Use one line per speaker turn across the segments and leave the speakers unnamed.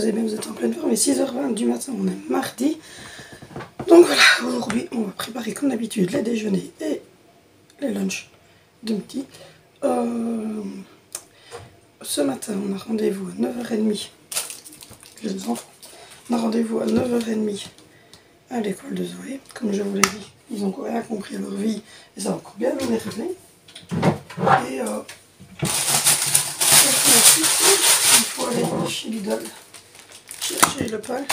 reposez bien, vous êtes en pleine forme. Il est 6h20 du matin, on est mardi. Donc voilà, aujourd'hui, on va préparer comme d'habitude les déjeuners et les lunchs de midi. Ce matin, on a rendez-vous à 9h30. J'ai des enfants. On a rendez-vous à 9h30 à l'école de Zoé. Comme je vous l'ai dit, ils n'ont encore rien compris à leur vie et ça va encore bien m'énerver. Et ensuite, il faut aller chez Lidl chercher le pain.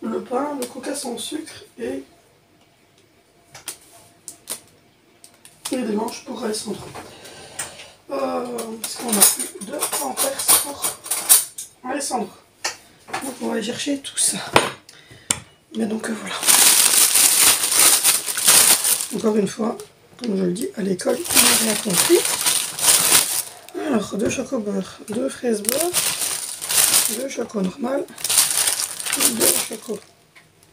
Le coca sans sucre et des manches pour Alessandro. Parce qu'on a plus de pampers pour Alessandro. Donc on va aller chercher tout ça. Mais donc voilà. Encore une fois, comme je le dis, à l'école, il n'a rien compris. Alors, 2 choco-beurre, 2 fraises beurre, 2 choco normal, 2 choco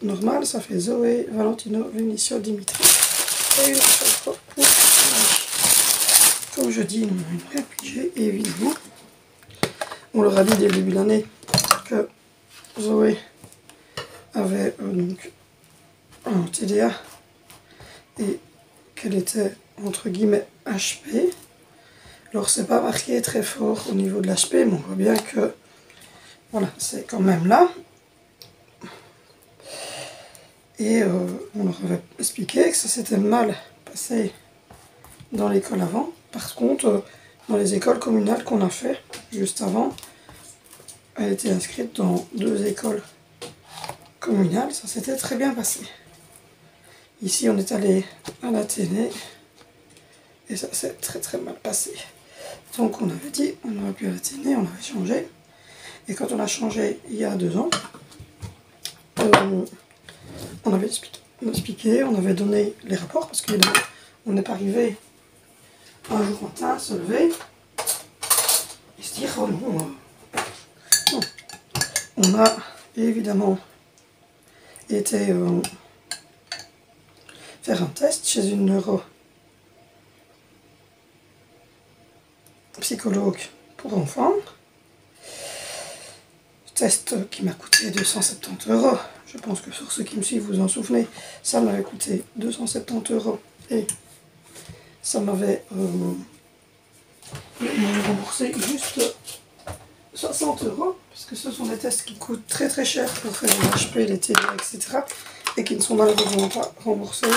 normal, ça fait Zoé, Valentino, Vinicio, Dimitri. Et une choco pour Marie. Comme je dis, ils n'ont rien pigé, et évidemment, on leur a dit dès le début de l'année que Zoé avait donc un TDA et qu'elle était entre guillemets HP. Alors c'est pas marqué très fort au niveau de l'HP, mais on voit bien que voilà, c'est quand même là. Et on leur avait expliqué que ça s'était mal passé dans l'école avant. Par contre, dans les écoles communales qu'on a fait juste avant, elle était inscrite dans 2 écoles communales, ça s'était très bien passé. Ici on est allé à l'Athénée et ça s'est très mal passé. Donc on avait dit, on n'aurait plus à l'Athénée, on avait changé. Et quand on a changé il y a 2 ans, on avait expliqué, on avait donné les rapports, parce qu'on n'est pas arrivé un jour matin, se lever et se dire, oh non, non. On a évidemment été faire un test chez une neuropsychologue pour enfants. Test qui m'a coûté 270 €. Je pense que sur ceux qui me suivent, vous en souvenez, ça m'avait coûté 270 € et ça m'avait remboursé juste 60 €, parce que ce sont des tests qui coûtent très cher pour faire les HP, les TDA, etc. et qui ne sont malheureusement pas remboursés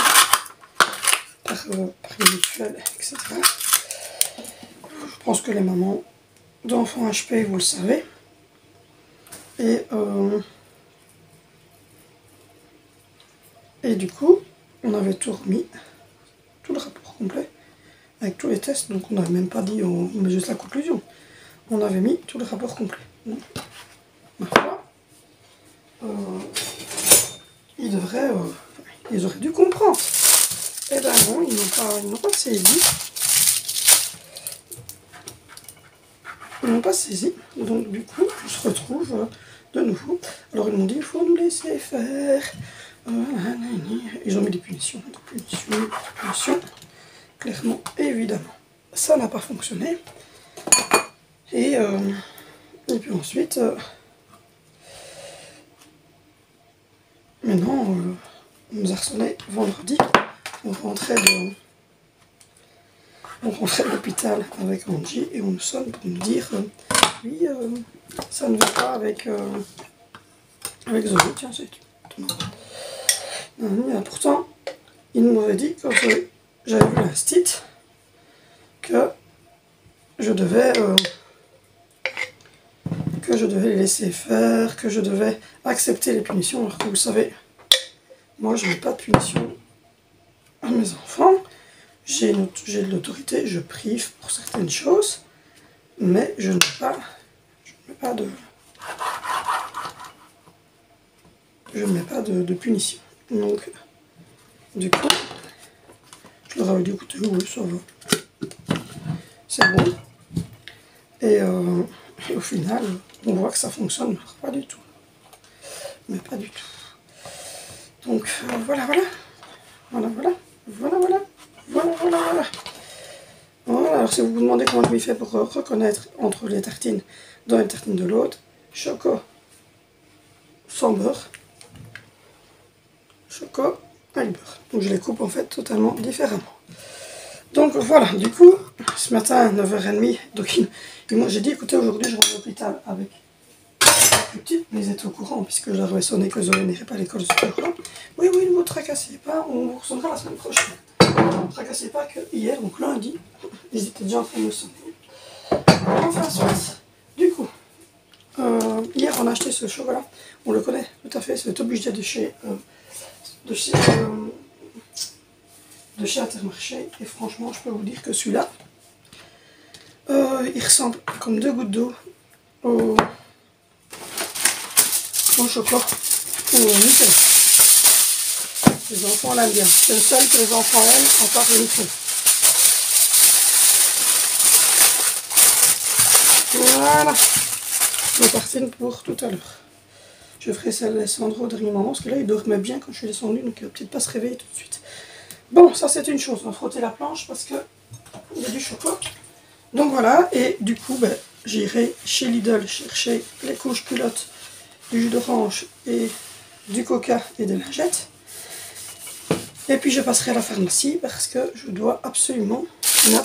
par les mutuelles, etc. Je pense que les mamans d'enfants HP, vous le savez. Et du coup, on avait tout remis, tout le rapport complet, avec tous les tests, donc on n'avait même pas dit, on met juste la conclusion. On avait mis tout le rapport complet. Donc, ma foi, ils auraient dû comprendre. Eh ben non, ils n'ont pas saisi. Ils n'ont pas saisi, donc du coup, on se retrouve de nouveau. Alors ils m'ont dit, il faut nous laisser faire. Ils ont mis des punitions, clairement, évidemment. Ça n'a pas fonctionné. Et puis ensuite, maintenant, on nous a sonné vendredi. On rentrait de l'hôpital avec Angie et on nous sonne pour nous dire oui, ça ne va pas avec Zoé. Tiens, c'est pourtant, il m'avait dit, quand j'avais vu l'instit, que je devais les laisser faire, que je devais accepter les punitions, alors que vous savez, moi je n'ai pas de punition à mes enfants, j'ai de l'autorité, je prive pour certaines choses, mais je n'ai pas de punition. Donc, du coup, je leur avais dit, écoutez, oui, ça va, c'est bon. Et au final, on voit que ça fonctionne, mais pas du tout. Mais pas du tout. Donc, voilà. Voilà, alors si vous vous demandez comment je m'y fais pour reconnaître entre les tartines dans les tartines de l'autre, choco sans beurre, choco avec beurre. Donc je les coupe en fait totalement différemment. Donc voilà, du coup, ce matin à 9h30, donc moi j'ai dit écoutez, aujourd'hui je rentre à l'hôpital avec les petites, mais ils étaient au courant puisque je leur avais sonné que Zoé n'irait pas à l'école ce jour-là. Oui, ne vous tracassez pas, on vous ressonnera la semaine prochaine. Ne vous tracassez pas que hier, donc lundi, ils étaient déjà en train de me sonner. Enfin, soit. Du coup, hier on a acheté ce chocolat, on le connaît tout à fait, c'est obligé de chez Intermarché, et franchement je peux vous dire que celui-là, il ressemble comme deux gouttes d'eau au chocolat ou au Nutella. Les enfants l'aiment bien, c'est le seul que les enfants aiment, à part le Nutella. Voilà, les tartines pour tout à l'heure. Je ferai celle d'Alessandro au dernier moment, parce que là il dormait bien quand je suis descendue, donc il va peut-être pas se réveiller tout de suite. Bon, ça c'est une chose, on va frotter la planche parce que il y a du chocolat. Donc voilà, et du coup, ben, j'irai chez Lidl chercher les couches culottes, du jus d'orange et du coca et des lingettes. Et puis je passerai à la pharmacie parce que je dois absolument, faire je dois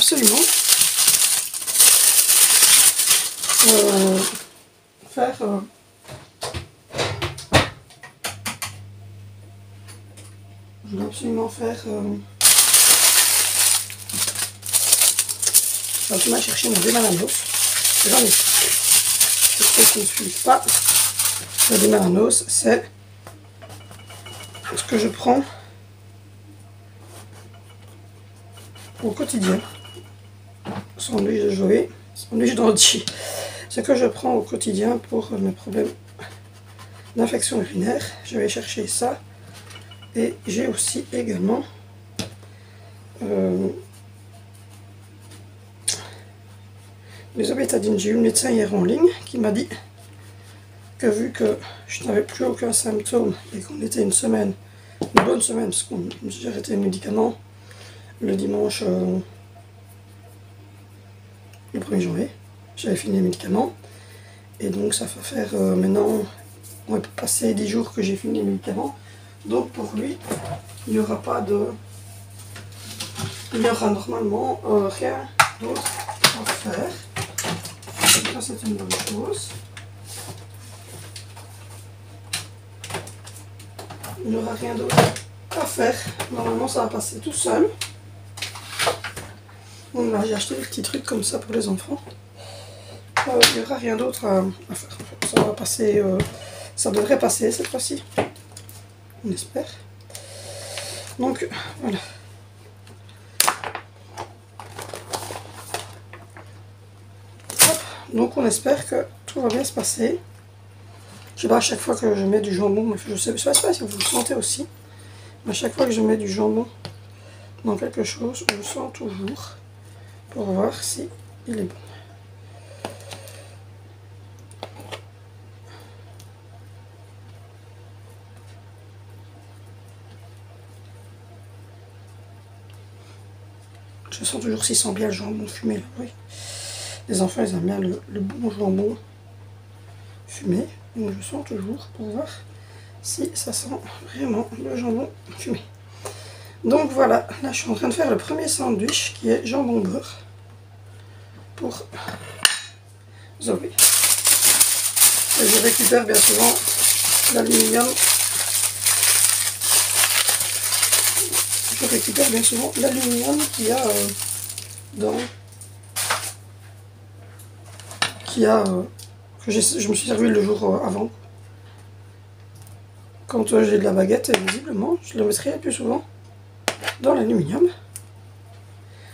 absolument faire je vais chercher mon démalanos. J'en ai. Pour ceux qui ne suivent pas, le démalanos, c'est ce que je prends au quotidien. Sandwich de Joey, sandwich d'Andy. Ce que je prends au quotidien pour mes problèmes d'infection urinaire. Je vais chercher ça. Et j'ai aussi également les obétadines. J'ai eu le médecin hier en ligne qui m'a dit que vu que je n'avais plus aucun symptôme et qu'on était une bonne semaine, parce que j'ai arrêté le médicament le dimanche le 1er janvier, j'avais fini les médicaments, et donc ça va faire maintenant, on va passer 10 jours que j'ai fini les médicaments, donc pour lui, il n'y aura pas de... Il y aura normalement rien d'autre à faire. Ça c'est une bonne chose. Il n'y aura rien d'autre à faire. Normalement ça va passer tout seul. Donc là j'ai acheté des petits trucs comme ça pour les enfants. Il n'y aura rien d'autre à faire. Ça va passer, ça devrait passer cette fois-ci. On espère. Donc voilà. Hop. Donc on espère que tout va bien se passer. Je sais pas, à chaque fois que je mets du jambon, je sais pas si vous le sentez aussi, mais à chaque fois que je mets du jambon dans quelque chose, je le sens toujours pour voir si il est bon. Je sens toujours s'il sent bien le jambon fumé là, oui. Les enfants ils aiment bien le bon jambon fumé, donc je sens toujours pour voir si ça sent vraiment le jambon fumé. Donc voilà, là je suis en train de faire le premier sandwich qui est jambon beurre pour Zoé. Et je récupère bien souvent l'aluminium. Je récupère bien souvent l'aluminium qu'il y a que je me suis servi le jour avant. Quand j'ai de la baguette, visiblement, je le mettrai plus souvent dans l'aluminium.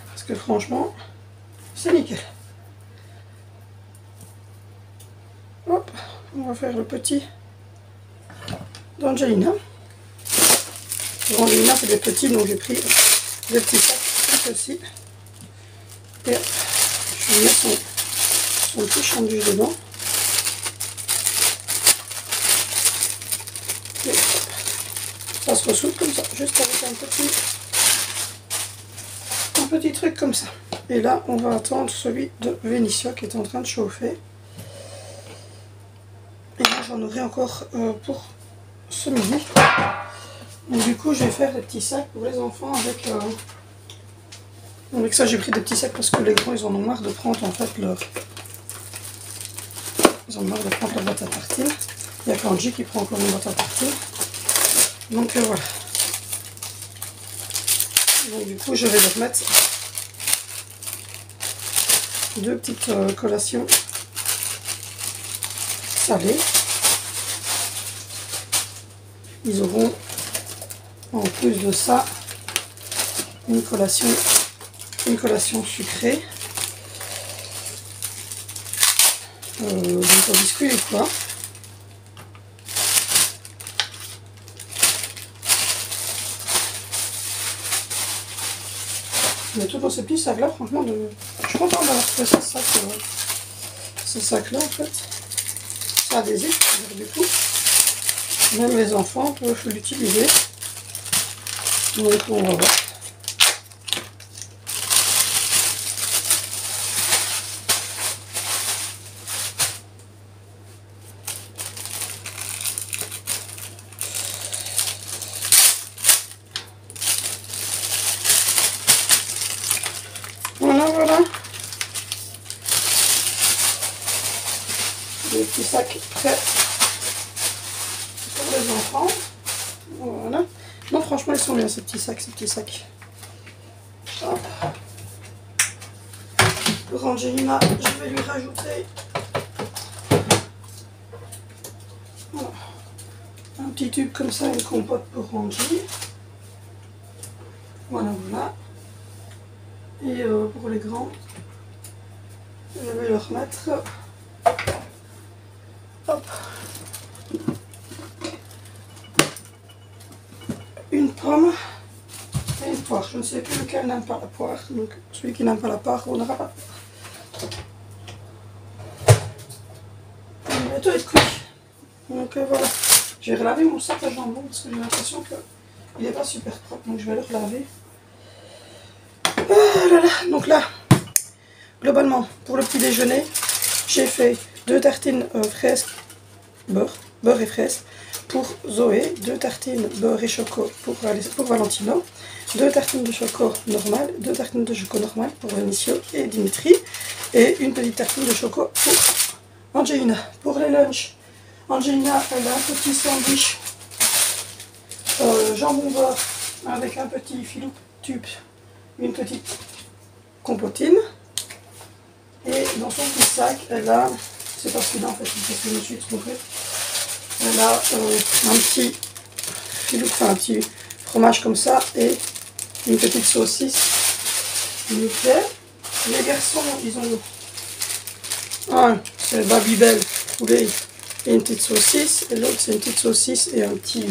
Parce que franchement, c'est nickel. Hop, on va faire le petit d'Angelina. Angelina c'est des petits, donc j'ai pris des petits sacs comme ceci. Et je vais mettre son petit sandwich dedans. Et ça se ressoude comme ça, juste avec un petit truc comme ça. Et là, on va attendre celui de Vénitia qui est en train de chauffer. Et là, j'en aurai encore pour ce midi. Donc du coup, je vais faire des petits sacs pour les enfants avec... Avec ça, j'ai pris des petits sacs parce que les grands, ils en ont marre de prendre en fait leur... Ils en ont marre de prendre leur boîte à tartines. Il y a Kanji qui prend encore une boîte à tartines. Donc voilà. Donc du coup, je vais leur mettre deux petites collations salées. Ils auront en plus de ça une collation sucrée. Donc un biscuit et quoi. Mais tout dans ces petits sacs là, franchement, je suis contente d'avoir fait ce sac là en fait. C'est adhésif, du coup, même les enfants peuvent l'utiliser. Donc on va voir. Voilà. Des petits sacs prêts pour les enfants. Voilà. Non, franchement, ils sont bien ces petits sacs. Hop. Pour Angelina, je vais lui rajouter voilà, un petit tube comme ça, une compote pour Angie. Voilà. Et pour les grands, je vais leur mettre hop, une pomme et une poire. Je ne sais plus lequel n'aime pas la poire, donc celui qui n'aime pas la poire, on n'aura pas de poire. Il va bientôt être cuit. Donc voilà. Je vais relaver mon sac à jambon parce que j'ai l'impression qu'il n'est pas super propre, donc je vais le relaver. Donc là, globalement, pour le petit déjeuner, j'ai fait 2 tartines fraises, beurre et fraises pour Zoé, 2 tartines beurre et choco pour Valentino, 2 tartines de choco normal, 2 tartines de choco normal pour Vinicio et Dimitri, et une petite tartine de choco pour Angelina. Pour les lunchs, Angelina, elle a un petit sandwich jambon beurre avec un petit filou tube, une petite compotine, et dans son petit sac elle a, c'est pas celui-là en fait, parce que je me suis trompée, elle a un petit filou, enfin un petit fromage comme ça et une petite saucisse nickel. Les garçons, ils ont un, c'est Babybel poulet et une petite saucisse, et l'autre c'est une petite saucisse et un petit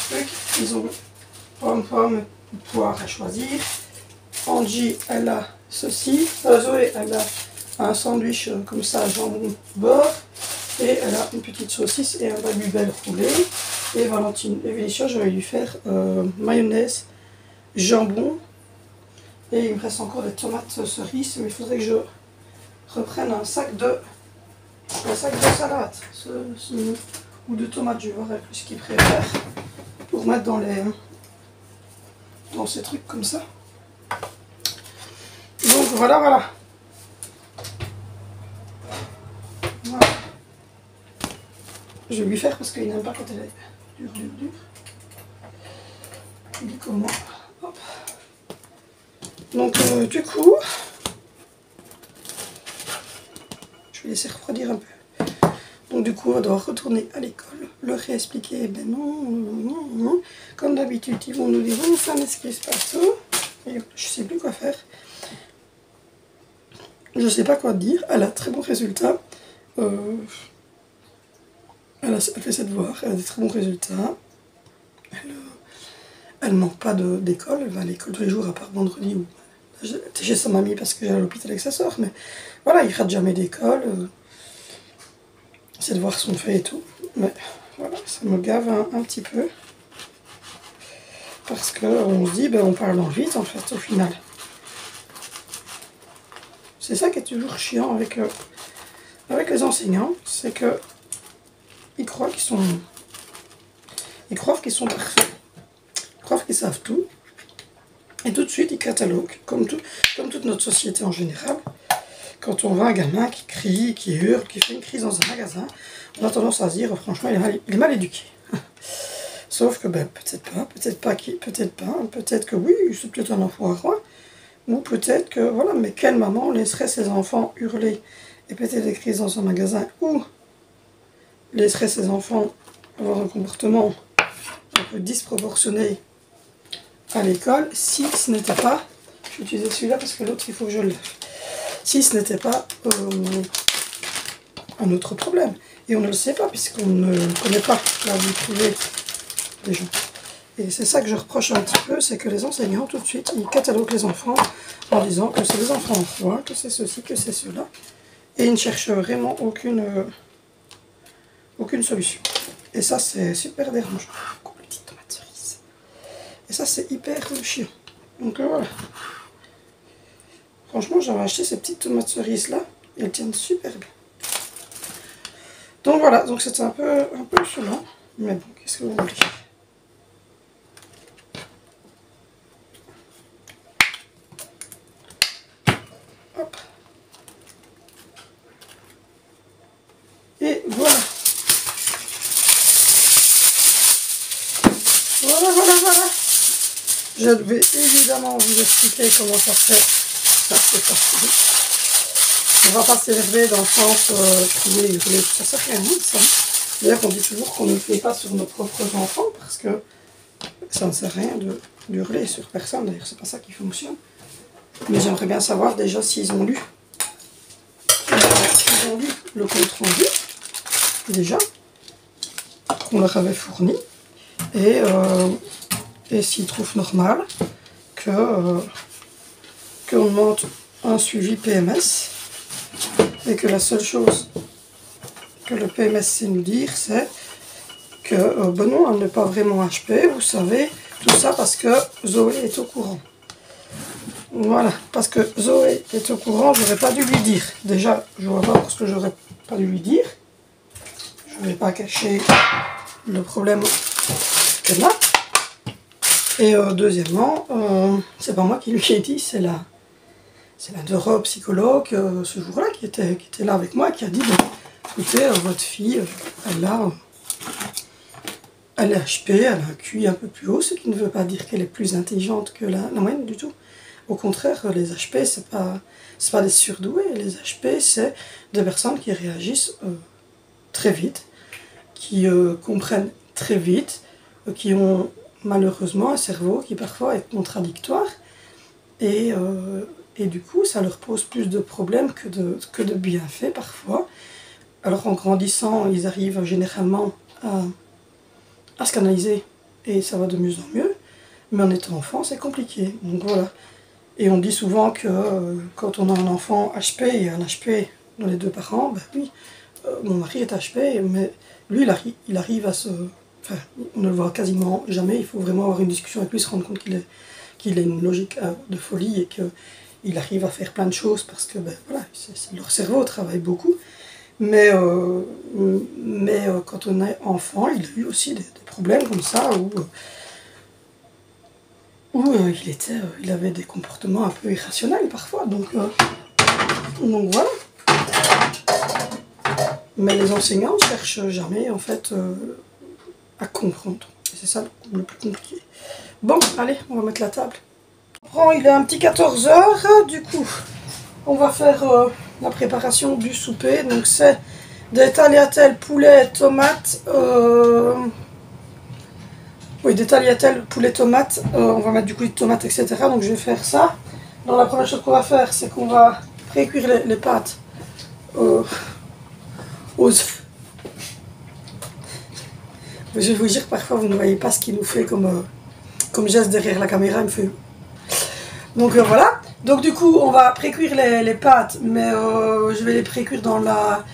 truc. Ils ont pomme, poire à choisir. Angie, elle a ceci. Zoé, elle a un sandwich comme ça, jambon beurre. Et elle a une petite saucisse et un Babybel roulé. Et Valentine et Vénitia, je vais lui faire mayonnaise, jambon. Et il me reste encore des tomates cerises, mais il faudrait que je reprenne un sac de salade. Ou de tomates, je vais voir avec ce qu'il préfère. Pour mettre dans ces trucs comme ça. Donc voilà. Je vais lui faire parce qu'il n'aime pas quand elle est dure. Il est comme moi. Hop. Donc du coup, je vais laisser refroidir un peu. Donc du coup, on va devoir retourner à l'école, leur réexpliquer, ben non. Comme d'habitude, ils vont nous dire, oh, ça m'excuse partout. Et je sais plus quoi faire. Je sais pas quoi dire. Elle a très bons résultats. Elle fait ses devoirs, elle a des très bons résultats. Elle ne manque pas d'école, elle va à l'école tous les jours à part vendredi où j'étais chez sa mamie parce que j'ai à l'hôpital avec sa soeur, mais voilà, il ne rate jamais d'école. Ses devoirs sont faits et tout. Mais voilà, ça me gave un petit peu. Parce qu'on se dit, ben, on parle dans le vide en fait au final. c'est ça qui est toujours chiant avec les enseignants, c'est que ils croient qu'ils sont parfaits, ils croient qu'ils savent tout, et tout de suite ils cataloguent, comme toute notre société en général. Quand on voit un gamin qui crie, qui hurle, qui fait une crise dans un magasin, on a tendance à se dire, franchement, il est mal éduqué. Sauf que, ben, peut-être que oui, c'est peut-être un enfant roi, ou peut-être que, voilà, mais quelle maman laisserait ses enfants hurler et péter des crises dans un magasin, ou laisserait ses enfants avoir un comportement un peu disproportionné à l'école, si ce n'était pas, je vais utiliser celui-là parce que l'autre, il faut que je le lève, si ce n'était pas un autre problème. Et on ne le sait pas, puisqu'on ne connaît pas la vie privée des gens. Et c'est ça que je reproche un petit peu, c'est que les enseignants, tout de suite, ils cataloguent les enfants en disant que c'est des enfants en foi, que c'est ceci, que c'est cela. Et ils ne cherchent vraiment aucune solution. Et ça, c'est super dérangeant. Coupe les petites tomates cerises. Et ça, c'est hyper chiant. Donc voilà. Franchement, j'avais acheté ces petites tomates cerises là, et elles tiennent super bien. Donc voilà, donc c'était un peu saoulant, mais bon, qu'est-ce que vous voulez. Hop. Et voilà. Voilà. Je vais évidemment vous expliquer comment ça se fait. Ça, c'est facile. On va pas s'énerver dans le sens crier, hurler, ça sert à rien, ça. D'ailleurs, on dit toujours qu'on ne le fait pas sur nos propres enfants parce que ça ne sert à rien de hurler sur personne. D'ailleurs, c'est pas ça qui fonctionne. Mais j'aimerais bien savoir déjà s'ils ont lu. S'ils ont lu le compte rendu, déjà, qu'on leur avait fourni. Et s'ils trouvent normal qu'on demande un suivi PMS. Et que la seule chose que le PMS sait nous dire, c'est que Benoît n'est pas vraiment HP, vous savez, tout ça parce que Zoé est au courant. Voilà, parce que Zoé est au courant, j'aurais pas dû lui dire. Déjà, je vois pas ce que j'aurais pas dû lui dire. Je vais pas cacher le problème qu'elle a. Et deuxièmement, c'est pas moi qui lui ai dit, c'est la neuropsychologue ce jour-là qui était là avec moi, qui a dit écoutez, votre fille, elle est HP, elle a un QI un peu plus haut, ce qui ne veut pas dire qu'elle est plus intelligente que la moyenne du tout. Au contraire, les HP, c'est pas des surdoués, les HP, c'est des personnes qui réagissent très vite, qui comprennent très vite, qui ont malheureusement un cerveau qui parfois est contradictoire, et du coup, ça leur pose plus de problèmes que de bienfaits parfois. Alors en grandissant, ils arrivent généralement à se canaliser et ça va de mieux en mieux. Mais en étant enfant, c'est compliqué. Donc voilà. Et on dit souvent que quand on a un enfant HP et un HP dans les deux parents, ben oui, mon mari est HP, mais lui, il arrive à se... Enfin, on ne le voit quasiment jamais. Il faut vraiment avoir une discussion avec lui, se rendre compte qu'il a une logique de folie et qu'il arrive à faire plein de choses parce que ben, voilà, leur cerveau travaille beaucoup. Mais quand on est enfant, il a eu aussi des problèmes comme ça où il avait des comportements un peu irrationnels parfois. Donc voilà. Mais les enseignants ne cherchent jamais en fait à comprendre. Et c'est ça le plus compliqué. Bon, allez, on va mettre la table. Il est un petit 14 h, du coup, on va faire la préparation du souper. Donc c'est des tagliatelles poulet, tomates. Oui, des tagliatelles poulet, tomates. On va mettre du coulis de tomates, etc. Donc je vais faire ça. Donc la première chose qu'on va faire, c'est qu'on va précuire les pâtes aux œufs. Je vais vous dire, parfois vous ne voyez pas ce qu'il nous fait comme geste derrière la caméra. Il me fait... Donc voilà. Donc du coup, on va précuire les pâtes, mais je vais les précuire dans la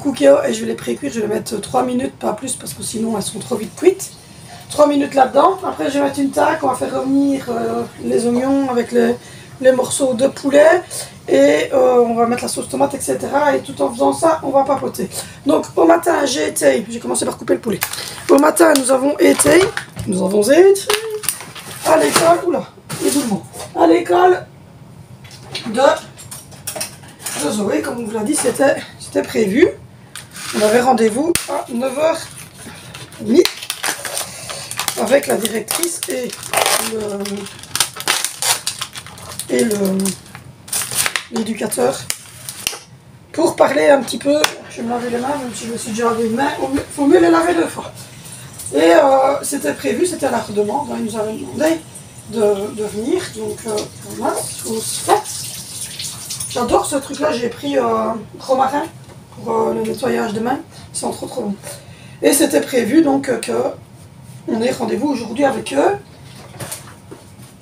Cookéo et je vais les précuire. Je vais mettre 3 minutes, pas plus, parce que sinon elles sont trop vite cuites. 3 minutes là-dedans. Après, je vais mettre une taque. On va faire revenir les oignons avec le les morceaux de poulet et on va mettre la sauce tomate, etc. Et tout en faisant ça, on va papoter. Donc au matin, j'ai commencé par couper le poulet. Au matin, nous avons été à l'école, oula, évidemment, à l'école de Zoé, comme on vous l'a dit, c'était prévu. On avait rendez-vous à 9h30 avec la directrice et l'éducateur pour parler un petit peu. Je vais me laver les mains, même si je me suis déjà lavé une main, il faut mieux les laver 2 fois. Et c'était prévu, c'était à la redemande, hein, ils nous avaient demandé de venir, donc voilà, chose faite. J'adore ce truc là, j'ai pris romarin pour le nettoyage des mains, ils sont trop bons. Et c'était prévu donc qu'on ait rendez-vous aujourd'hui avec eux.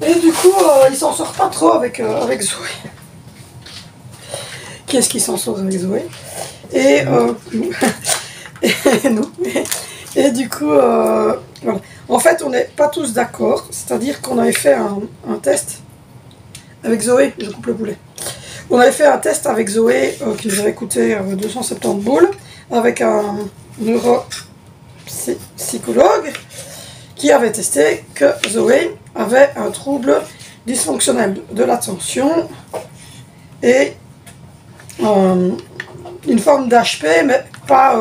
Et du coup, ils s'en sortent pas trop avec Zoé. Qui est-ce qui s'en sort avec Zoé? Et nous. Et nous. Et du coup, voilà. En fait, on n'est pas tous d'accord. C'est-à-dire qu'on avait fait un test avec Zoé. Je coupe le poulet. On avait fait un test avec Zoé qui nous avait coûté 270 boules avec un neuropsychologue qui avait testé que Zoé avait un trouble dysfonctionnel de l'attention et une forme d'HP, mais pas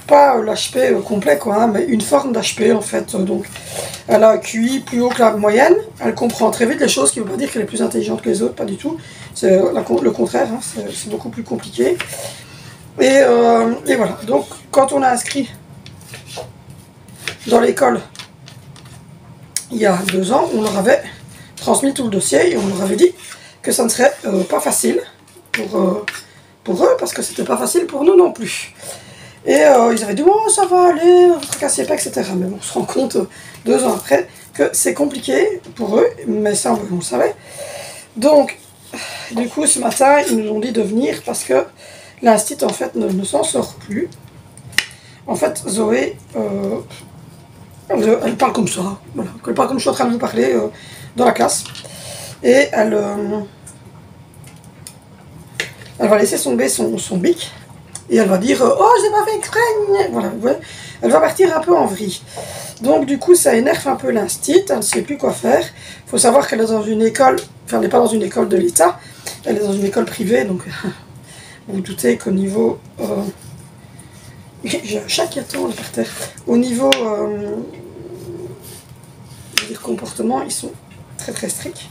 l'HP complet, quoi, hein, mais une forme d'HP en fait. Donc, elle a un QI plus haut que la moyenne, elle comprend très vite les choses, ce qui ne veut pas dire qu'elle est plus intelligente que les autres, pas du tout. C'est le contraire, hein, c'est beaucoup plus compliqué. Et voilà, donc quand on a inscrit dans l'école il y a 2 ans, on leur avait transmis tout le dossier et on leur avait dit que ça ne serait pas facile pour eux, parce que c'était pas facile pour nous non plus. Et ils avaient dit oh ça va aller, vous tracassez pas, etc. Mais bon, on se rend compte 2 ans après que c'est compliqué pour eux, mais ça on le savait. Donc du coup ce matin ils nous ont dit de venir parce que l'institut en fait ne s'en sort plus. En fait Zoé elle parle comme ça, voilà. Elle parle comme je suis en train de vous parler dans la classe. Et elle va laisser tomber son bic. Et elle va dire oh j'ai pas fait exprès. Voilà, ouais. Elle va partir un peu en vrille. Donc du coup ça énerve un peu l'institut, elle ne sait plus quoi faire. Il faut savoir qu'elle est dans une école, enfin elle n'est pas dans une école de l'État, elle est dans une école privée, donc vous vous doutez qu'au niveau... j'ai un chat qui attend là par terre. Au niveau je veux dire, comportement, ils sont très très stricts.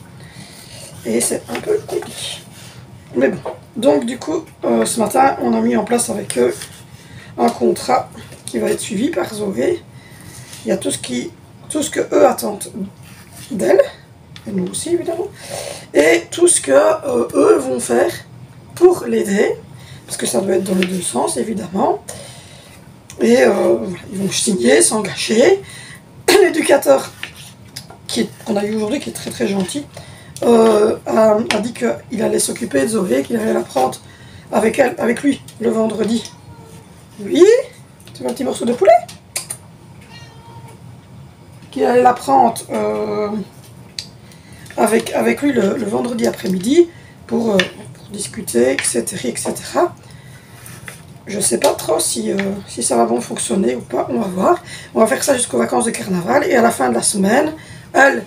Et c'est un peu compliqué. Mais bon. Donc du coup, ce matin, on a mis en place avec eux un contrat qui va être suivi par Zoé. Il y a tout ce que eux attendent d'elle, et nous aussi évidemment, et tout ce que eux vont faire pour l'aider, parce que ça doit être dans les 2 sens évidemment. Et voilà, ils vont signer, s'engager. L'éducateur qu'on a eu aujourd'hui, qui est très très gentil, a dit qu'il allait s'occuper de Zoé, qu'il allait la prendre avec lui le vendredi. Oui, tu veux un petit morceau de poulet? Qu'il allait la prendre avec lui le vendredi après-midi pour discuter, etc., etc. Je ne sais pas trop si ça va bien fonctionner ou pas, on va voir. On va faire ça jusqu'aux vacances de carnaval et à la fin de la semaine, elle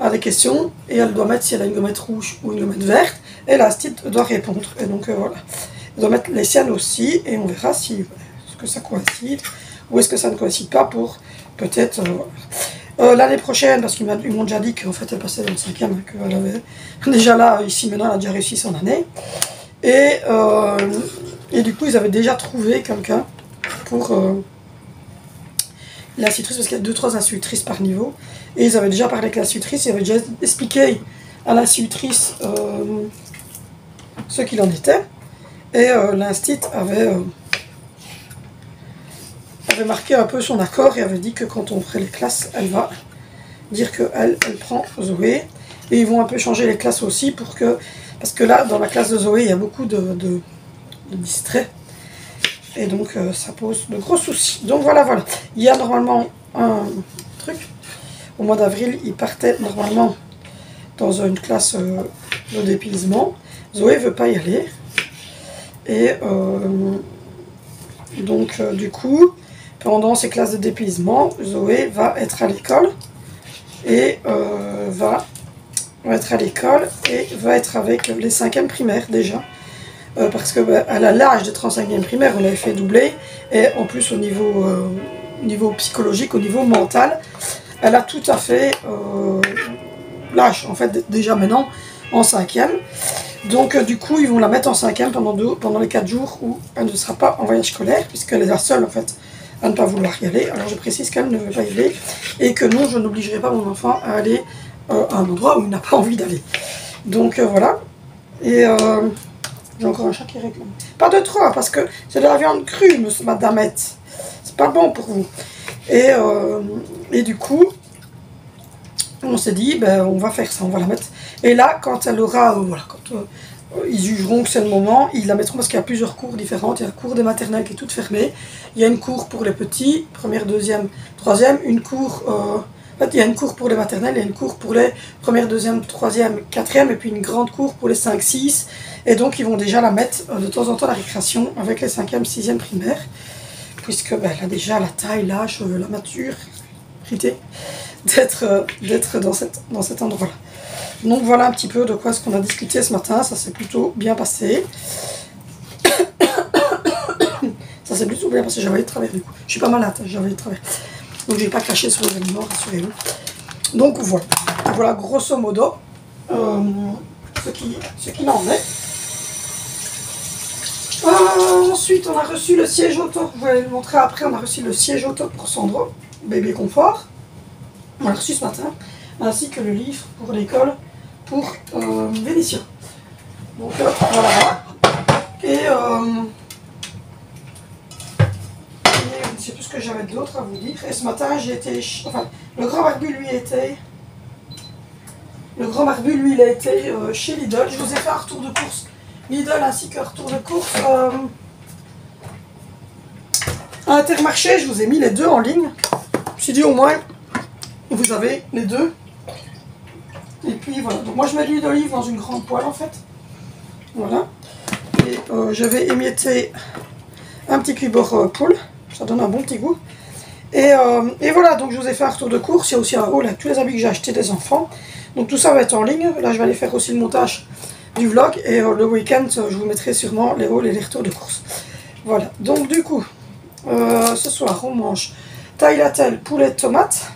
a des questions et elle doit mettre si elle a une gommette rouge ou une gommette verte et l'institut doit répondre. Et donc voilà, elle doit mettre les siennes aussi et on verra si est-ce que ça coïncide ou est-ce que ça ne coïncide pas pour peut-être l'année prochaine, parce qu'ils m'ont déjà dit qu'en fait elle passait dans le 5e, hein, qu'elle avait déjà là, ici maintenant elle a déjà réussi son année. Et du coup, ils avaient déjà trouvé quelqu'un pour l'institutrice, parce qu'il y a 2-3 institutrices par niveau. Et ils avaient déjà parlé avec l'institutrice, ils avaient déjà expliqué à l'institutrice ce qu'il en était. Et l'institut avait marqué un peu son accord et avait dit que quand on ferait les classes, elle va dire qu'elle prend Zoé. Et ils vont un peu changer les classes aussi pour que... Parce que là, dans la classe de Zoé, il y a beaucoup de distraits. Et donc, ça pose de gros soucis. Donc voilà. Il y a normalement un truc. Au mois d'avril, il partait normalement dans une classe de dépaysement. Zoé ne veut pas y aller. Et donc du coup, pendant ces classes de dépaysement, Zoé va être à l'école et va être avec les 5e primaires déjà. Parce que elle a l'âge d'être en 5e primaire, on l'avait fait doubler. Et en plus au niveau psychologique, au niveau mental, elle a tout à fait l'âge en fait déjà maintenant en 5e. Donc du coup ils vont la mettre en 5e pendant les 4 jours où elle ne sera pas en voyage scolaire, puisqu'elle est la seule en fait à ne pas vouloir y aller. Alors je précise qu'elle ne veut pas y aller et que non, je n'obligerai pas mon enfant à aller à un endroit où il n'a pas envie d'aller. Donc voilà. Et j'ai encore un chat qui réclame. Pas de trop, parce que c'est de la viande crue, madamette. C'est pas bon pour vous. Et du coup, on s'est dit, ben, on va faire ça, on va la mettre. Et là, quand elle aura, voilà, quand ils jugeront que c'est le moment, ils la mettront parce qu'il y a plusieurs cours différentes. Il y a la cour des maternelles qui est toute fermée. Il y a une cour pour les petits, première, deuxième, troisième. Une cour, en fait, il y a une cour pour les maternelles, il y a une cour pour les première, deuxième, troisième, quatrième, et puis une grande cour pour les 5, 6. Et donc, ils vont déjà la mettre de temps en temps à la récréation avec les 5e, 6e primaires. Puisque ben, elle a déjà la taille, l'âge, la maturité d'être dans cet endroit-là. Donc voilà un petit peu de quoi ce qu'on a discuté ce matin. Ça s'est plutôt bien passé. Ça s'est plutôt bien passé. J'avais de travers du coup. Je suis pas malade, j'avais de travers. Donc je n'ai pas craché sur les aliments, rassurez-vous. Donc voilà. Voilà grosso modo ce qu'il en est. Ensuite, on a reçu le siège auto. Je vais vous montrer après. On a reçu le siège auto pour Sandro, bébé confort. On l'a reçu ce matin. Ainsi que le livre pour l'école pour Vénitia. Donc voilà. Et je ne sais plus ce que j'avais d'autre à vous dire. Et ce matin, j'ai été. Enfin, le grand barbu, lui, était. Le grand barbu, lui, il a été chez Lidl. Je vous ai fait un retour de course Lidl ainsi qu'un retour de course à Intermarché. Je vous ai mis les deux en ligne. Je me suis dit au moins, vous avez les deux. Et puis voilà. Donc moi, je mets de l'huile d'olive dans une grande poêle en fait. Voilà. Et je vais émietter un petit cubeau poule. Ça donne un bon petit goût. Et voilà, donc je vous ai fait un retour de course. Il y a aussi un haul avec tous les habits que j'ai achetés des enfants. Donc tout ça va être en ligne. Là, je vais aller faire aussi le montage du vlog. Et le week-end, je vous mettrai sûrement les hauls et les retours de course. Voilà. Donc du coup, ce soir, on mange taille-latelle, poulet, tomate.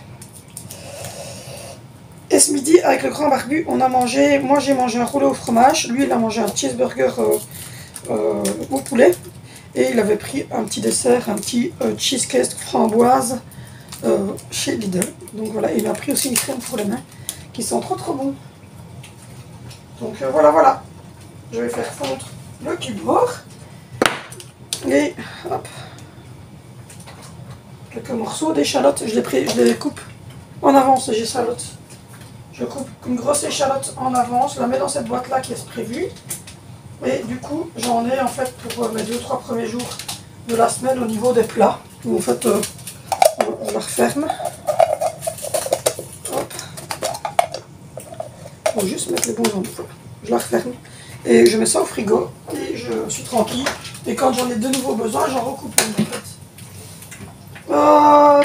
Et ce midi, avec le grand barbu, on a mangé... Moi, j'ai mangé un rouleau au fromage. Lui, il a mangé un cheeseburger au poulet. Et il avait pris un petit dessert, un petit cheesecake framboise chez Lidl. Donc voilà, il a pris aussi une crème pour les mains qui sont trop bon. Donc voilà. Je vais faire fondre le cube mort. Et hop. Quelques morceaux d'échalotes. Je les coupe en avance, les échalotes. Je coupe une grosse échalote en avance, je la mets dans cette boîte là qui est prévue. Et du coup, j'en ai en fait pour mes 2-3 premiers jours de la semaine au niveau des plats. Où en fait, je la referme. Hop. Il faut juste mettre les bons endroits. Je la referme. Et je mets ça au frigo. Et je suis tranquille. Et quand j'en ai de nouveau besoin, j'en recoupe une en fait.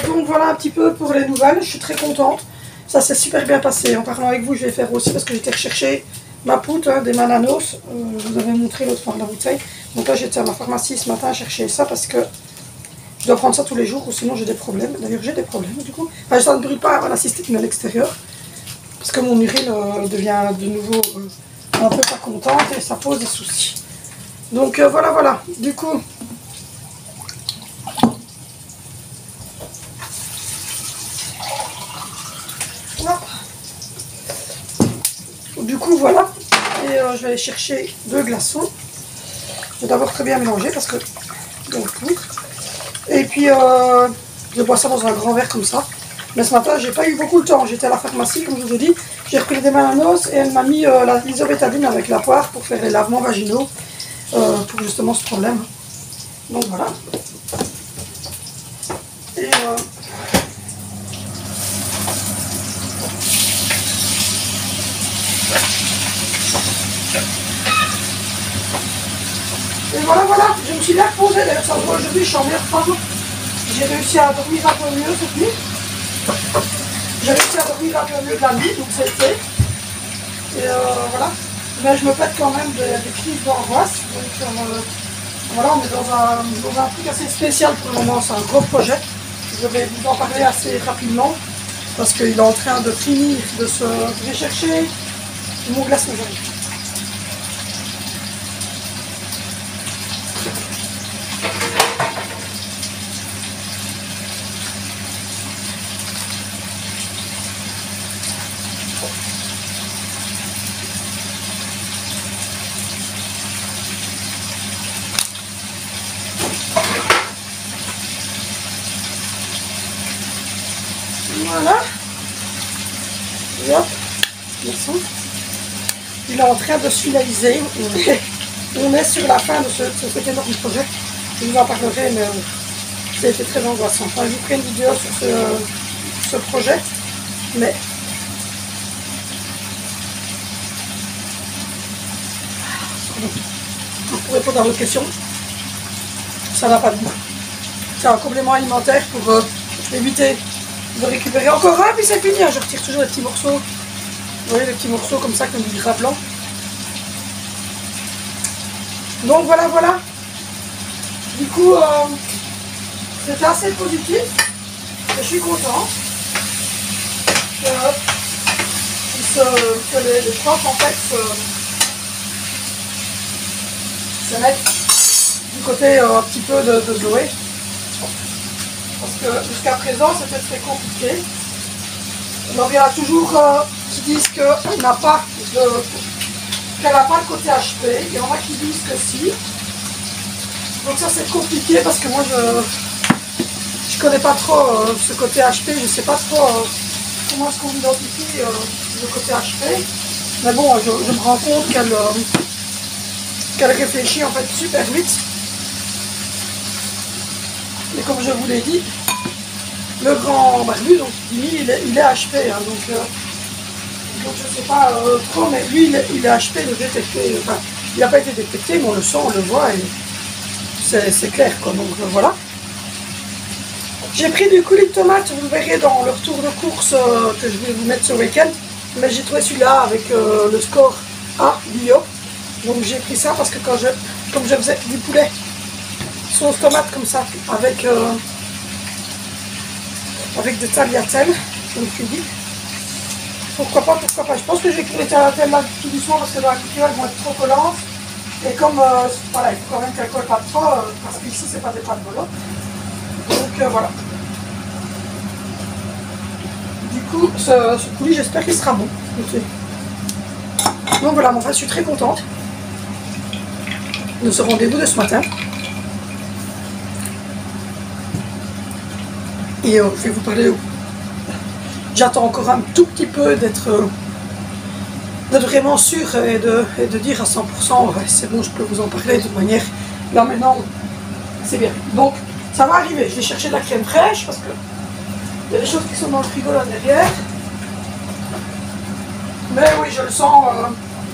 Donc voilà un petit peu pour les nouvelles. Je suis très contente. Ça s'est super bien passé. En parlant avec vous, je vais faire aussi parce que j'étais rechercher ma poutre, des Mananos. Je vous avais montré l'autre fois de la bouteille. Donc là, j'étais à ma pharmacie ce matin à chercher ça parce que je dois prendre ça tous les jours ou sinon j'ai des problèmes. D'ailleurs, j'ai des problèmes du coup. Enfin, ça ne brûle pas à la cystite, mais à l'extérieur. Parce que mon urine devient de nouveau un peu pas contente et ça pose des soucis. Donc voilà. Du coup... voilà, et je vais aller chercher 2 glaçons. Je vais d'abord très bien mélanger parce que donc tout. Et puis je bois ça dans un grand verre comme ça. Mais ce matin j'ai pas eu beaucoup de temps. J'étais à la pharmacie comme je vous ai dit. J'ai repris des Mananos et elle m'a mis l'isobétadine avec la poire pour faire les lavements vaginaux pour justement ce problème. Donc voilà. Et Et voilà, voilà, je me suis bien reposée. D'ailleurs, ça se voit aujourd'hui, je suis en meilleure forme. J'ai réussi à dormir un peu mieux cette nuit. J'ai réussi à dormir un peu mieux de la nuit, donc ça a été. Et voilà. Mais je me pète quand même des crises d'angoisse. Donc voilà, on est dans un truc assez spécial pour le moment. C'est un gros projet. Je vais vous en parler assez rapidement. Parce qu'il est en train de finir de se... J'ai cherché mon glaçon aujourd'hui. Voilà. Et hop, il est en train de se finaliser. On est sur la fin de cet énorme projet. Je vous en parlerai, mais ça a été très angoissant. Enfin, je vous ferai une vidéo sur ce projet. Mais pour répondre à votre question, ça n'a pas de goût. C'est un complément alimentaire pour éviter de récupérer encore un, puis c'est fini. Je retire toujours les petits morceaux. Vous voyez les petits morceaux comme ça, comme du gras blanc. Donc voilà, voilà. Du coup, c'était assez positif. Je suis content que les profs en fait se mettent du côté un petit peu de Zoé. Parce que jusqu'à présent c'était très compliqué. Alors il y en a toujours qui disent qu'elle n'a pas le côté HP, il y en a qui disent que si. Donc ça c'est compliqué parce que moi je connais pas trop ce côté HP, je sais pas trop comment est-ce qu'on identifie le côté HP. Mais bon, je me rends compte qu'elle réfléchit en fait super vite. Et comme je vous l'ai dit, le grand barbu, donc lui, il est HP, hein, donc je sais pas trop, mais lui il est HP, le détecté, enfin il n'a pas été détecté, mais on le sent, on le voit et c'est clair quoi, donc voilà. J'ai pris du coulis de tomate, vous le verrez dans le retour de course que je vais vous mettre ce week-end, mais j'ai trouvé celui-là avec le score A bio, donc j'ai pris ça parce que comme je faisais du poulet sauce tomate comme ça, avec des tagliatelles, je me suis dit, pourquoi pas. Je pense que je vais écrire les tagliatelles là tout doucement parce que dans la couture elles vont être trop collantes. Et comme, voilà, il faut quand même qu'elles ne collent pas trop, parce qu'ici c'est pas des pâtes bolo. Donc voilà. Du coup, ce coulis, j'espère qu'il sera bon. Okay. Donc voilà, enfin, je suis très contente de ce rendez-vous de ce matin. Et je vais vous parler. J'attends encore un tout petit peu d'être vraiment sûr et de dire à 100% ouais, c'est bon, je peux vous en parler de toute manière. Là maintenant, c'est bien. Donc ça va arriver. Je vais chercher de la crème fraîche parce que il y a des choses qui sont dans le frigo là derrière. Mais oui, je le sens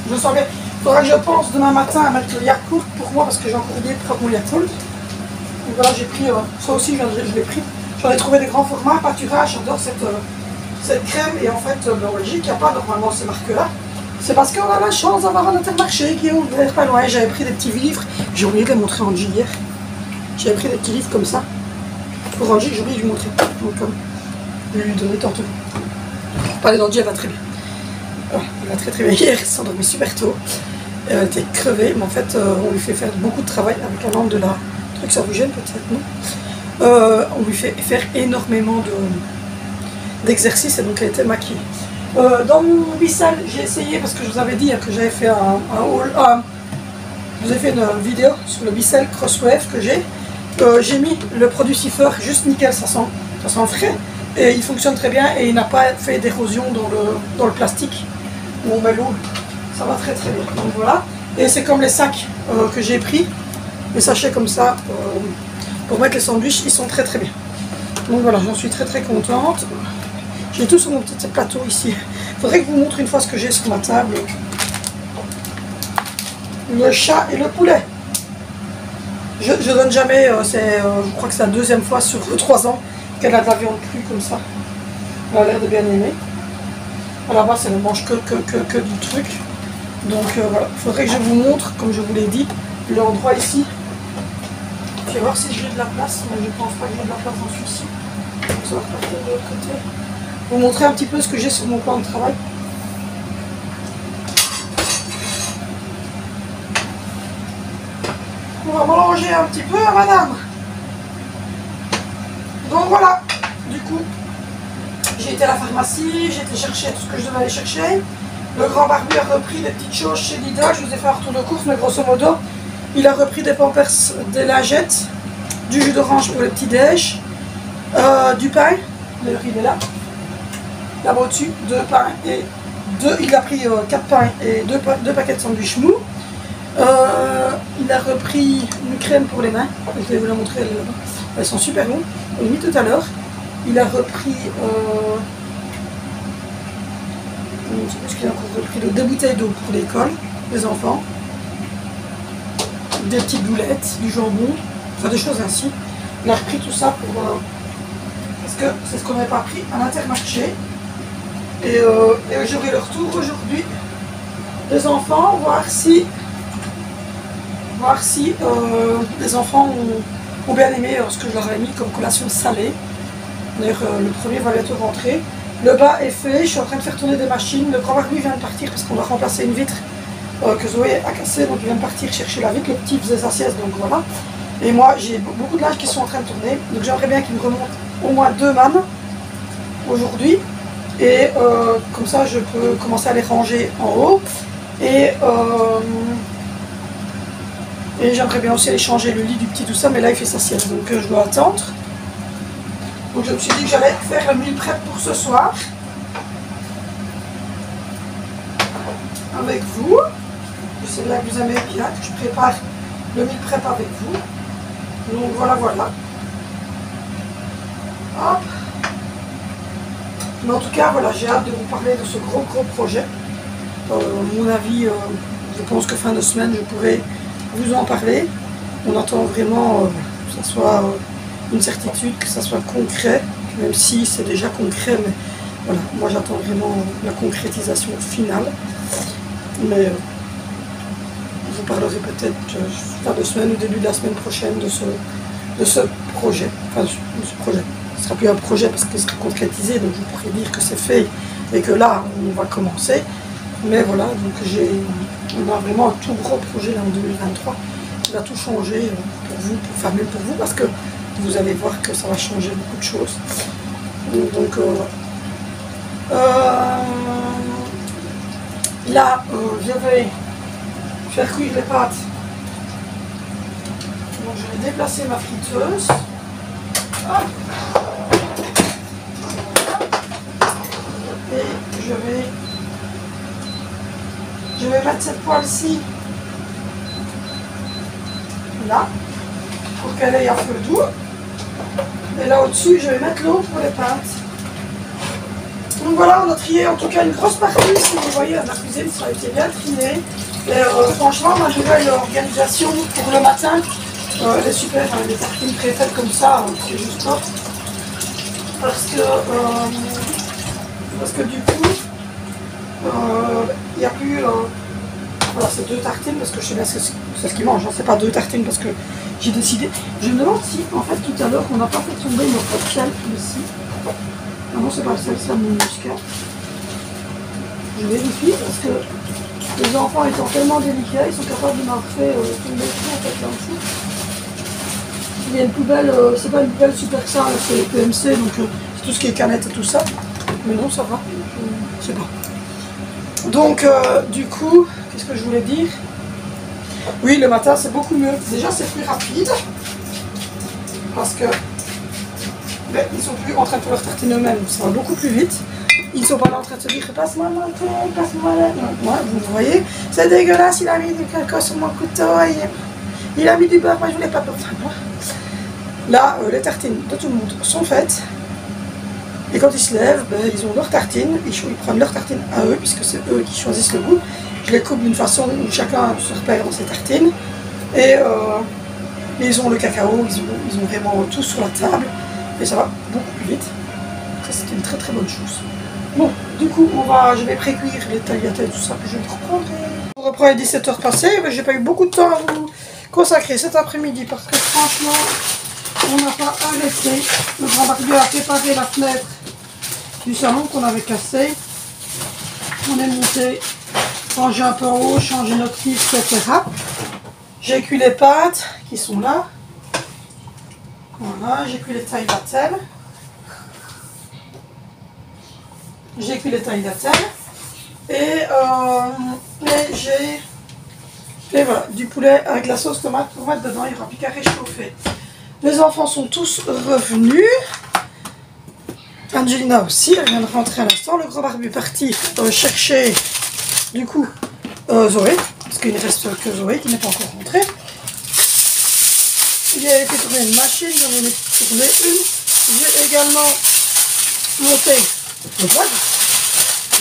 bien. Il faudra que je pense demain matin à mettre le Yakult pour moi parce que j'ai encore oublié de prendre mon Yakult. Donc voilà, j'ai pris ça aussi, je l'ai pris. J'en ai trouvé des grands formats, pâturage, j'adore cette crème. Et en fait, en Belgique, il n'y a pas normalement ces marques-là. C'est parce qu'on a la chance d'avoir un Intermarché qui est ouvert pas loin. J'avais pris des petits livres, j'ai oublié de les montrer à Angie hier. J'avais pris des petits livres comme ça. Pour Angie, j'ai oublié de lui montrer. Donc, je vais lui donner tantôt. Parler d'Angie, elle va très bien. Elle va très très bien hier, elle s'est endormie super tôt. Elle était crevée, mais en fait, on lui fait faire beaucoup de travail avec la lampe de la truc, ça vous gêne peut-être, non? On lui fait faire énormément d'exercices et donc elle était maquillée. Dans mon Bissell, j'ai essayé parce que je vous avais dit que j'avais fait un haul. Je vous ai fait une vidéo sur le Bissell Crosswave que j'ai. J'ai mis le produit siffleur juste nickel, ça sent frais et il fonctionne très bien et il n'a pas fait d'érosion dans le plastique où on met l'eau. Ça va très très bien. Donc voilà. Et c'est comme les sacs que j'ai pris, les sachets comme ça pour mettre les sandwichs, ils sont très très bien. Donc voilà, j'en suis très très contente. J'ai tout sur mon petit plateau ici. Il faudrait que je vous montre une fois ce que j'ai sur ma table. Le chat et le poulet. Je donne jamais, je crois que c'est la deuxième fois sur 3 ans qu'elle a de la viande crue comme ça. Elle a l'air de bien aimer. À la base, elle ne mange que du truc. Donc voilà, il faudrait que je vous montre, comme je vous l'ai dit, l'endroit ici. Je vais voir si j'ai de la place, mais je ne pense pas que j'ai de la place dans celui-ci. Ça va repartir de l'autre côté. Vous montrer un petit peu ce que j'ai sur mon plan de travail. On va mélanger un petit peu, madame. Donc voilà, du coup, j'ai été à la pharmacie, j'ai été chercher tout ce que je devais aller chercher. Le grand barbu a repris des petites choses chez Lidl, je vous ai fait un retour de course, mais grosso modo, il a repris des pampers, des lingettes, du jus d'orange pour le petit déj, du pain, d'ailleurs il est là, là-bas au-dessus, 2 pains et 2, il a pris 4 pains et 2 paquets de sandwich mou. Il a repris une crème pour les mains, je vais vous la montrer, elles sont super longues, on l'a mis tout à l'heure. Il a repris, je sais plus ce qu'il a encore repris, des bouteilles d'eau pour l'école, les enfants, des petites boulettes, du jambon, enfin des choses ainsi. Il a repris tout ça pour, parce que c'est ce qu'on n'avait pas pris à l'Intermarché. Et j'aurai le retour aujourd'hui des enfants, voir si les enfants ont bien aimé ce que je leur ai mis comme collation salée. D'ailleurs, le premier va bientôt rentrer. Le bas est fait, je suis en train de faire tourner des machines. Le grand barbu vient de partir parce qu'on a remplacé une vitre que Zoé a cassée, donc il vient de partir chercher la vitre. Le petit faisait sa sieste, donc voilà. Et moi, j'ai beaucoup de linge qui sont en train de tourner, donc j'aimerais bien qu'il me remonte au moins 2 mannes aujourd'hui. Et comme ça, je peux commencer à les ranger en haut. Et j'aimerais bien aussi aller changer le lit du petit, tout ça, mais là il fait sa sieste, donc je dois attendre. Donc je me suis dit que j'allais faire le meal prep pour ce soir. Avec vous. Je sais bien que vous aimez bien que je prépare le meal prep avec vous. Donc voilà, voilà. Hop. Mais en tout cas, voilà, j'ai hâte de vous parler de ce gros projet. À mon avis, je pense que fin de semaine, je pourrai vous en parler. On attend vraiment que ça soit une certitude, que ça soit concret, même si c'est déjà concret, mais voilà, moi j'attends vraiment la concrétisation finale. Mais je vous parlerai peut-être fin de semaine ou début de la semaine prochaine de ce projet. Enfin, de ce projet. Ce ne sera plus un projet parce qu'il sera concrétisé, donc je pourrais dire que c'est fait et que là, on va commencer. Mais voilà, donc on a vraiment un tout gros projet là en 2023 qui va tout changer pour vous, enfin mieux pour vous, parce que vous allez voir que ça va changer beaucoup de choses. Donc là, je vais faire cuire les pâtes. Donc je vais déplacer ma friteuse. Hop. Et je vais mettre cette poêle-ci là, pour qu'elle ait un feu doux. Et là au-dessus, je vais mettre l'eau pour les pâtes. Donc voilà, on a trié en tout cas une grosse partie. Si vous voyez, la cuisine, ça a été bien trié. Et franchement, ma nouvelle organisation pour le matin, elle est super. Hein, les tartines préfaites comme ça, c'est juste top. Parce que du coup, il n'y a plus... voilà, c'est 2 tartines parce que je sais bien c'est ce qu'ils mangent. Hein, c'est pas 2 tartines parce que j'ai décidé. Je me demande si, en fait, tout à l'heure, on n'a pas fait tomber notre sel ici. Non, c'est pas le sel, c'est la muscat. Je vérifie parce que les enfants étant tellement délicats, ils sont capables de marquer tomber tout en fait là en dessous. Il y a une poubelle, c'est pas une poubelle super sale, c'est le PMC, donc c'est tout ce qui est canette et tout ça. Mais non, ça va, je sais pas. Donc, du coup, qu'est-ce que je voulais dire? Oui, le matin, c'est beaucoup mieux. Déjà, c'est plus rapide. Parce que ben, ils sont plus en train de faire leur tartine eux-mêmes. Ça va beaucoup plus vite. Ils sont pas là en train de se dire passe-moi mon thé, passe-moi là. Moi, vous voyez, c'est dégueulasse. Il a mis du caca sur mon couteau. Il a mis du beurre. Moi, je voulais pas beurre. Enfin, là, les tartines de tout le monde sont faites. Et quand ils se lèvent, ben, ils ont leurs tartines, ils prennent leurs tartines à eux, puisque c'est eux qui choisissent le goût. Je les coupe d'une façon où chacun se repère dans ses tartines. Et Et ils ont le cacao, ils ont vraiment tout sur la table. Et ça va beaucoup plus vite. Ça, c'est une très très bonne chose. Bon, du coup, je vais pré-cuire les tagliatelles, tout ça, puis je vais reprendre. On reprend les 17h passées, mais j'ai pas eu beaucoup de temps à vous consacrer cet après-midi parce que franchement, on n'a pas arrêté. Le grand Barbie a préparé la fenêtre du salon qu'on avait cassé. On est monté, changer un peu en haut, changer notre tige, etc. J'ai cuit les pâtes qui sont là. Voilà, j'ai cuit les tagliatelles. J'ai cuit les tagliatelles. Et j'ai voilà, du poulet avec la sauce tomate pour mettre dedans, il n'y aura plus qu'à réchauffer. Les enfants sont tous revenus. Angelina aussi, elle vient de rentrer à l'instant. Le grand Barbie est parti chercher du coup Zoé, parce qu'il ne reste que Zoé qui n'est pas encore rentrée. J'ai été tourner une machine, j'en ai tourné une. J'ai également monté le vlog.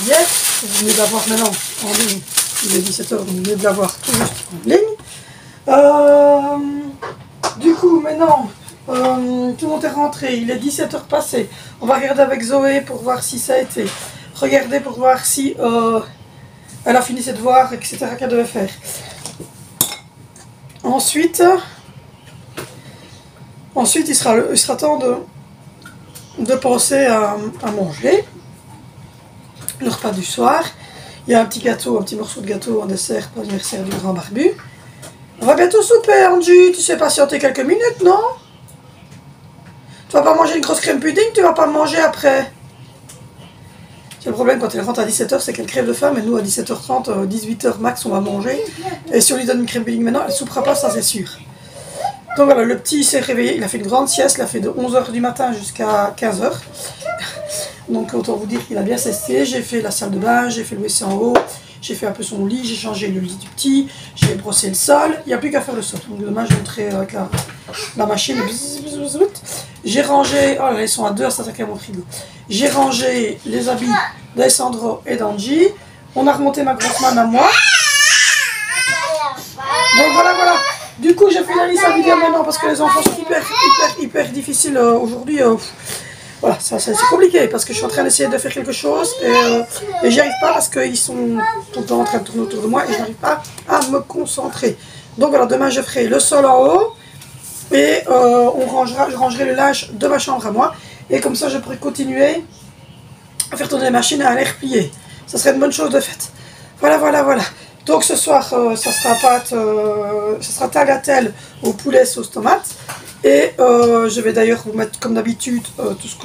Hier, vous venez de l'avoir maintenant en ligne. Il est 17h, vous venez de l'avoir tout juste en ligne. Du coup, maintenant, tout le monde est rentré. Il est 17h passé. On va regarder avec Zoé pour voir si ça a été. Regarder pour voir si elle a fini ses devoirs, etc. qu'elle devait faire. Ensuite, il sera temps de penser à manger. Le repas du soir. Il y a un petit gâteau, un petit morceau de gâteau en dessert pour l'anniversaire du grand Barbu. On va bientôt souper, Angie. Tu sais patienter quelques minutes, non? Tu vas pas manger une grosse crème pudding, tu vas pas manger après. C'est le problème quand elle rentre à 17h, c'est qu'elle crève de faim, mais nous à 17h30, 18h max, on va manger. Et si on lui donne une crème pudding maintenant, elle ne soupera pas, ça c'est sûr. Donc voilà, le petit s'est réveillé, il a fait une grande sieste, il a fait de 11h du matin jusqu'à 15h. Donc autant vous dire qu'il a bien cessé. J'ai fait la salle de bain, j'ai fait le WC en haut, j'ai fait un peu son lit, j'ai changé le lit du petit, j'ai brossé le sol, il n'y a plus qu'à faire le sol. Donc demain je montrerai avec la machine. J'ai rangé, oh là ils sont à deux à s'attaquer à mon frigo. J'ai rangé les habits d'Alessandro et d'Angie. On a remonté ma grosse main à moi. Donc voilà. Du coup j'ai finalisé la vidéo maintenant parce que les enfants sont hyper difficiles aujourd'hui. Voilà, c'est compliqué parce que je suis en train d'essayer de faire quelque chose et j'y arrive pas parce qu'ils sont tout le temps en train de tourner autour de moi et je n'arrive pas à me concentrer. Donc voilà, demain je ferai le sol en haut et je rangerai le linge de ma chambre à moi et comme ça je pourrai continuer à faire tourner les machines et à les replier. Ça serait une bonne chose de faite. Voilà. Donc ce soir, ça sera tagliatelle au poulet sauce tomate. Et je vais d'ailleurs vous mettre comme d'habitude tout ce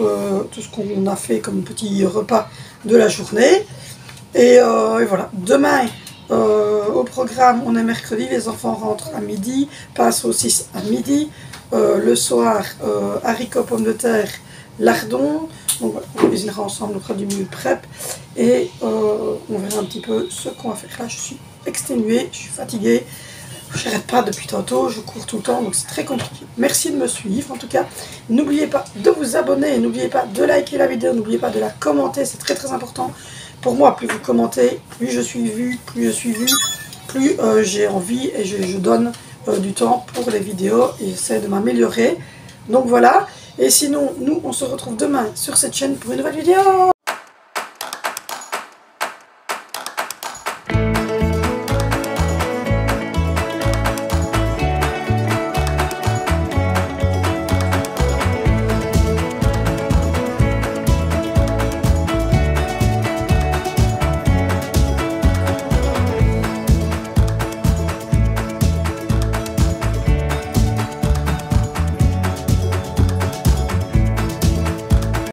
qu'on a fait comme petit repas de la journée. Et voilà, demain au programme, on est mercredi, les enfants rentrent à midi, pain saucisse à midi. Le soir, haricots, pommes de terre, lardons. Donc voilà, on cuisinera ensemble, on fera du meal prep. Et on verra un petit peu ce qu'on va faire. Là, je suis exténuée, je suis fatiguée. Je n'arrête pas depuis tantôt, je cours tout le temps, donc c'est très compliqué. Merci de me suivre, en tout cas. N'oubliez pas de vous abonner, n'oubliez pas de liker la vidéo, n'oubliez pas de la commenter, c'est très important. Pour moi, plus vous commentez, plus je suis vue, plus j'ai envie et je donne du temps pour les vidéos et j'essaie de m'améliorer. Donc voilà, et sinon, nous, on se retrouve demain sur cette chaîne pour une nouvelle vidéo.